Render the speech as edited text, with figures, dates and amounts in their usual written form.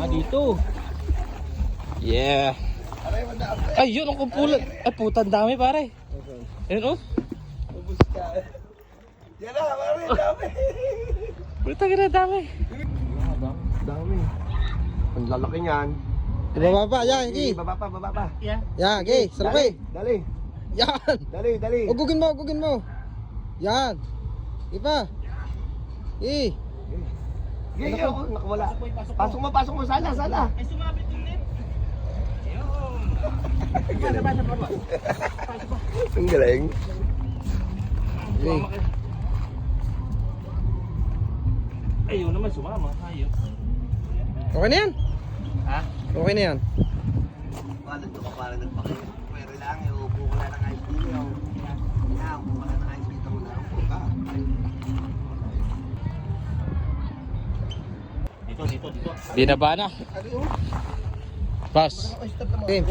dito. Yeah. Ay, yun ang kumpulan. Ay, putan dami pare. Ayun oh. Ubus ka. Yan na, pare, dami. Putan ka na dami. Dami. Ang lalaki niyan. Baba pa, yan, Gi. Baba pa. Yeah. Yan, Gi, salaki. Dali. Yan. Dali. Ugugin mo. Yan. Ipa. Gi. Gigi ako, nakawala. Pasok mo, sala. Ay, sumabit yung net. Ang galing. Gi. Ayun naman, sumama. Ayun. Okay na yan. Ha? Okay na yan. Parang nagpakita. Pero lang, upo ko lang ng ice dito. Upo ko lang ng ice dito mo na. Upo ka. Dito. Binaba na. Pass. Game.